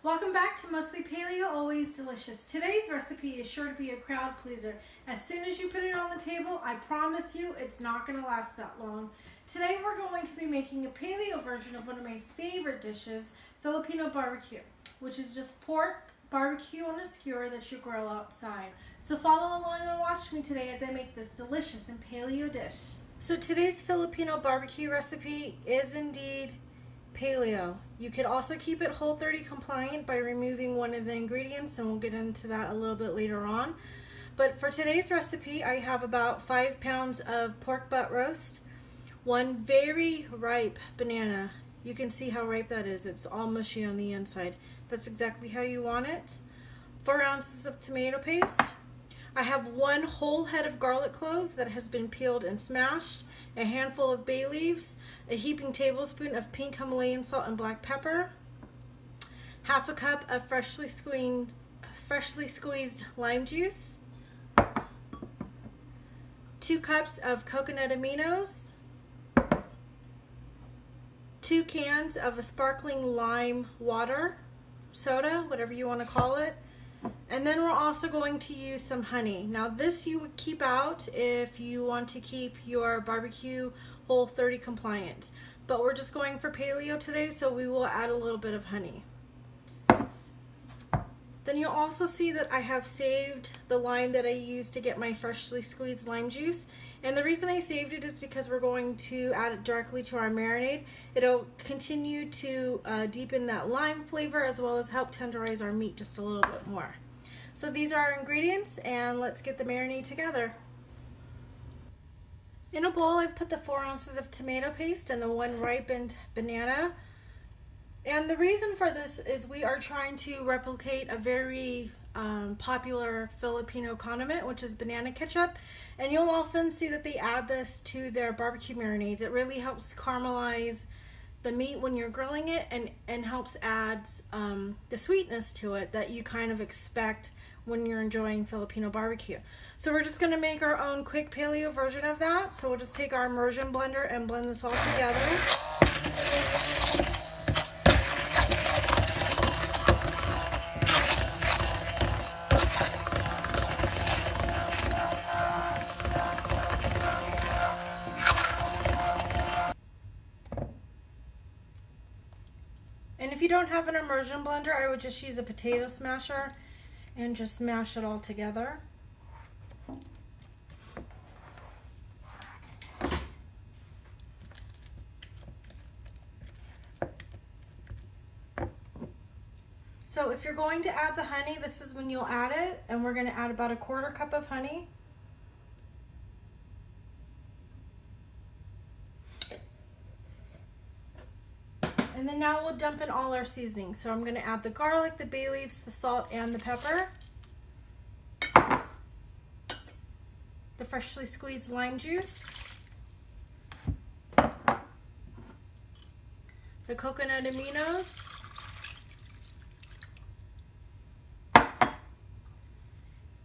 Welcome back to Mostly Paleo, Always Delicious. Today's recipe is sure to be a crowd pleaser. As soon as you put it on the table, I promise you it's not going to last that long. Today we're going to be making a paleo version of one of my favorite dishes, Filipino BBQ, which is just pork barbecue on a skewer that you grill outside. So follow along and watch me today as I make this delicious and paleo dish. So today's Filipino barbecue recipe is indeed paleo. You could also keep it Whole30 compliant by removing one of the ingredients, and we'll get into that a little bit later on. But for today's recipe, I have about 5 pounds of pork butt roast, one very ripe banana. You can see how ripe that is. It's all mushy on the inside. That's exactly how you want it. 4 ounces of tomato paste. I have 1 whole head of garlic clove that has been peeled and smashed, a handful of bay leaves, a heaping tablespoon of pink Himalayan salt and black pepper, half a cup of freshly squeezed lime juice, 2 cups of coconut aminos, 2 cans of a sparkling lime water, soda, whatever you want to call it. And then we're also going to use some honey. Now this you would keep out if you want to keep your barbecue Whole30 compliant. But we're just going for paleo today, so we will add a little bit of honey. Then you'll also see that I have saved the lime that I used to get my freshly squeezed lime juice. And the reason I saved it is because we're going to add it directly to our marinade. It'll continue to deepen that lime flavor as well as help tenderize our meat just a little bit more. So these are our ingredients, and let's get the marinade together. In a bowl, I've put the 4 ounces of tomato paste and the 1 ripened banana. And the reason for this is we are trying to replicate a very popular Filipino condiment, which is banana ketchup. And you'll often see that they add this to their barbecue marinades. It really helps caramelize the meat when you're grilling it, and helps add the sweetness to it that you kind of expect when you're enjoying Filipino barbecue. So we're just going to make our own quick paleo version of that. So we'll just take our immersion blender and blend this all together. And if you don't have an immersion blender, I would just use a potato smasher and just smash it all together. So if you're going to add the honey, this is when you'll add it, and we're going to add about 1/4 cup of honey. And then now we'll dump in all our seasonings. So I'm going to add the garlic, the bay leaves, the salt, and the pepper. The freshly squeezed lime juice. The coconut aminos.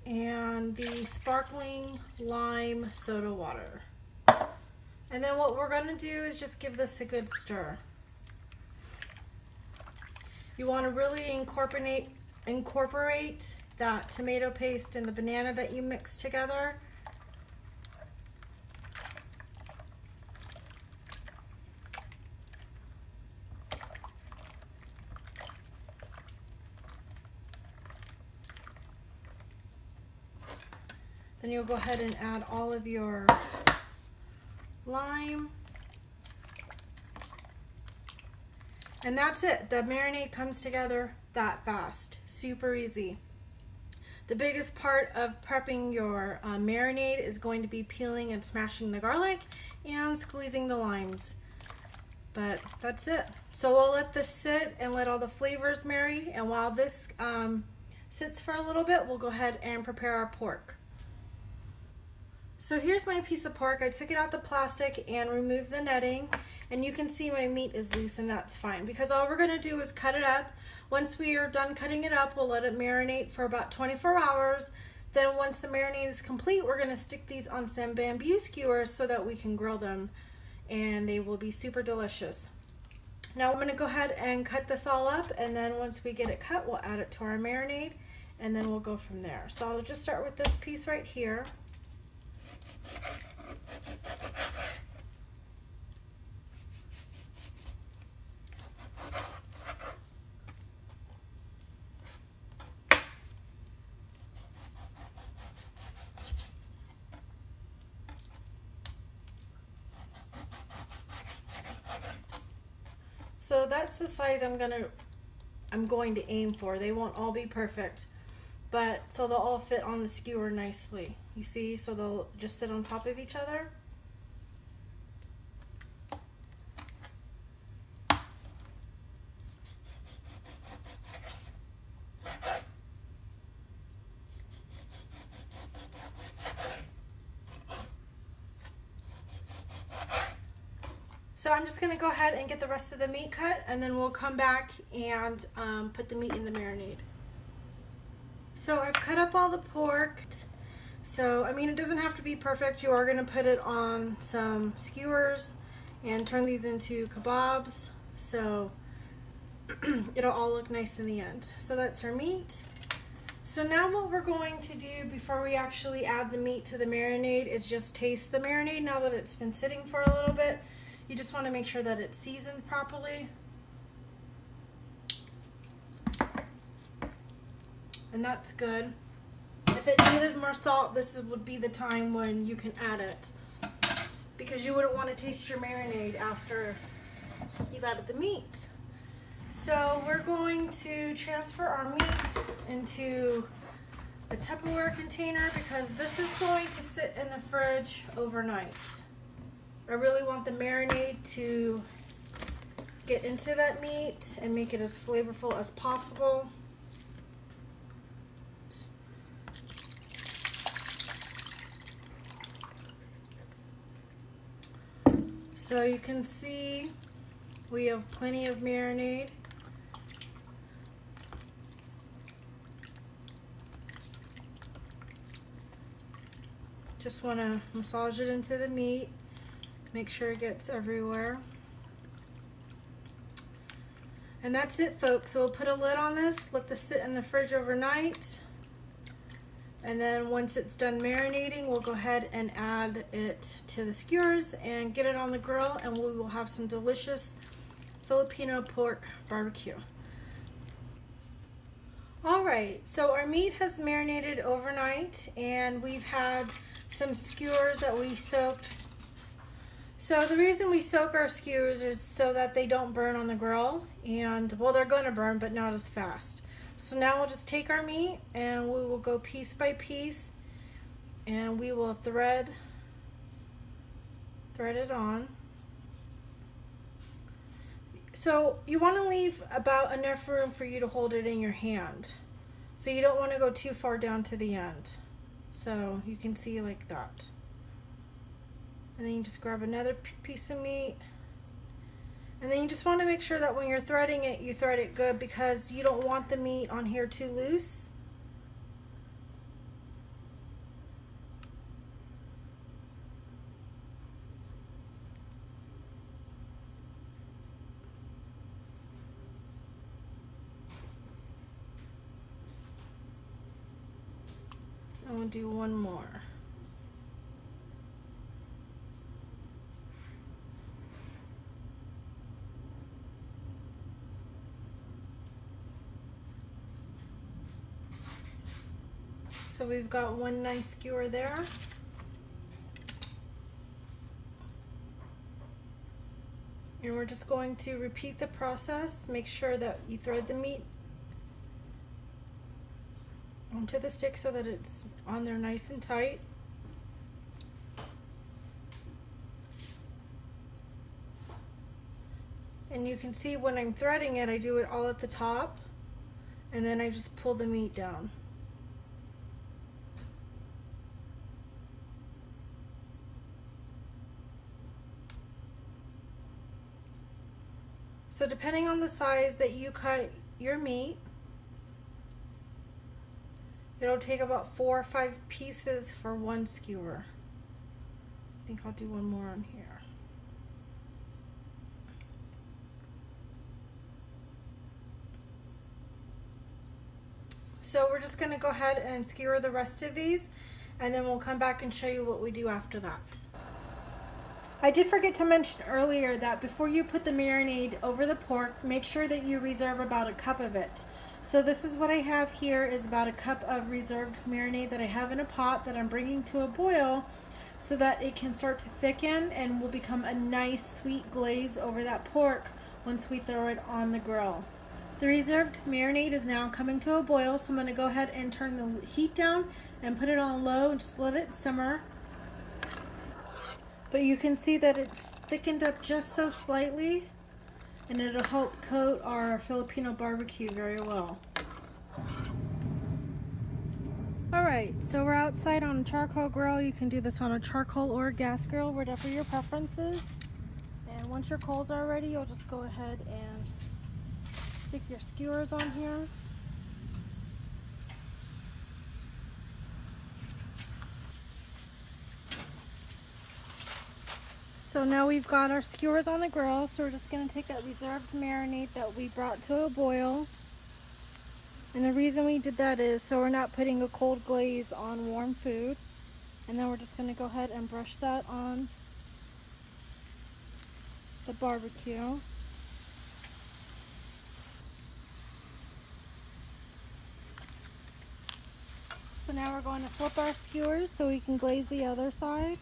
And the sparkling lime soda water. And then what we're going to do is just give this a good stir. You want to really incorporate that tomato paste and the banana that you mix together. Then you'll go ahead and add all of your lime. And that's it. The marinade comes together that fast. Super easy. The biggest part of prepping your marinade is going to be peeling and smashing the garlic and squeezing the limes. But that's it. So we'll let this sit and let all the flavors marry. And while this sits for a little bit, we'll go ahead and prepare our pork. So here's my piece of pork. I took it out the plastic and removed the netting, and you can see my meat is loose, and that's fine because all we're going to do is cut it up. Once we are done cutting it up, we'll let it marinate for about 24 hours. Then once the marinade is complete, we're going to stick these on some bamboo skewers so that we can grill them, and they will be super delicious. Now I'm going to go ahead and cut this all up, and then once we get it cut, we'll add it to our marinade, and then we'll go from there. So I'll just start with this piece right here. So that's the size I'm going to aim for. They won't all be perfect, but so they'll all fit on the skewer nicely. You see, so they'll just sit on top of each other. So I'm just going to go ahead and get the rest of the meat cut, and then we'll come back and put the meat in the marinade. So I've cut up all the pork. So, I mean, it doesn't have to be perfect. You are going to put it on some skewers and turn these into kebabs. So it'll all look nice in the end. So that's our meat. So now what we're going to do before we actually add the meat to the marinade is just taste the marinade now that it's been sitting for a little bit. You just want to make sure that it's seasoned properly. And that's good. If it needed more salt, this would be the time when you can add it, because you wouldn't want to taste your marinade after you've added the meat. So we're going to transfer our meat into a Tupperware container because this is going to sit in the fridge overnight. I really want the marinade to get into that meat and make it as flavorful as possible. So you can see we have plenty of marinade. Just want to massage it into the meat. Make sure it gets everywhere. And that's it, folks. So we'll put a lid on this, let this sit in the fridge overnight. And then once it's done marinating, we'll go ahead and add it to the skewers and get it on the grill, and we will have some delicious Filipino pork barbecue. All right, so our meat has marinated overnight, and we've had some skewers that we soaked. So the reason we soak our skewers is so that they don't burn on the grill, and well, they're going to burn, but not as fast. So now we'll just take our meat and we will go piece by piece, and we will thread it on. So you want to leave about enough room for you to hold it in your hand. So you don't want to go too far down to the end. So you can see like that. And then you just grab another piece of meat. And then you just want to make sure that when you're threading it, you thread it good, because you don't want the meat on here too loose. I'm going to do one more. So we've got one nice skewer there. And we're just going to repeat the process. Make sure that you thread the meat onto the stick so that it's on there nice and tight. And you can see when I'm threading it, I do it all at the top, and then I just pull the meat down. So depending on the size that you cut your meat, it'll take about 4 or 5 pieces for one skewer. I think I'll do one more on here. So we're just gonna go ahead and skewer the rest of these, and then we'll come back and show you what we do after that. I did forget to mention earlier that before you put the marinade over the pork, make sure that you reserve about a cup of it. So this is what I have here, is about a cup of reserved marinade that I have in a pot that I'm bringing to a boil so that it can start to thicken and will become a nice sweet glaze over that pork once we throw it on the grill. The reserved marinade is now coming to a boil, so I'm going to go ahead and turn the heat down and put it on low and just let it simmer. But you can see that it's thickened up just so slightly, and it'll help coat our Filipino barbecue very well. Alright, so we're outside on a charcoal grill. You can do this on a charcoal or a gas grill, whatever your preference is. And once your coals are ready, you'll just go ahead and stick your skewers on here. So now we've got our skewers on the grill, so we're just going to take that reserved marinade that we brought to a boil. And the reason we did that is so we're not putting a cold glaze on warm food. And then we're just going to go ahead and brush that on the barbecue. So now we're going to flip our skewers so we can glaze the other side.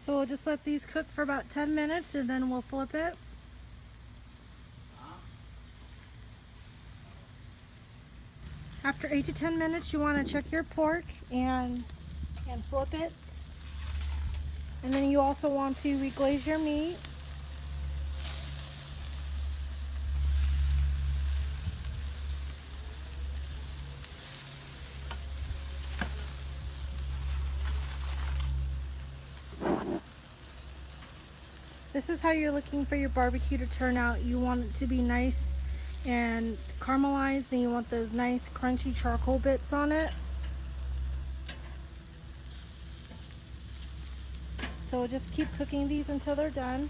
So we'll just let these cook for about 10 minutes and then we'll flip it. After 8 to 10 minutes, you want to check your pork and flip it. And then you also want to reglaze your meat. This is how you're looking for your barbecue to turn out. You want it to be nice and caramelized, and you want those nice crunchy charcoal bits on it. So we'll just keep cooking these until they're done.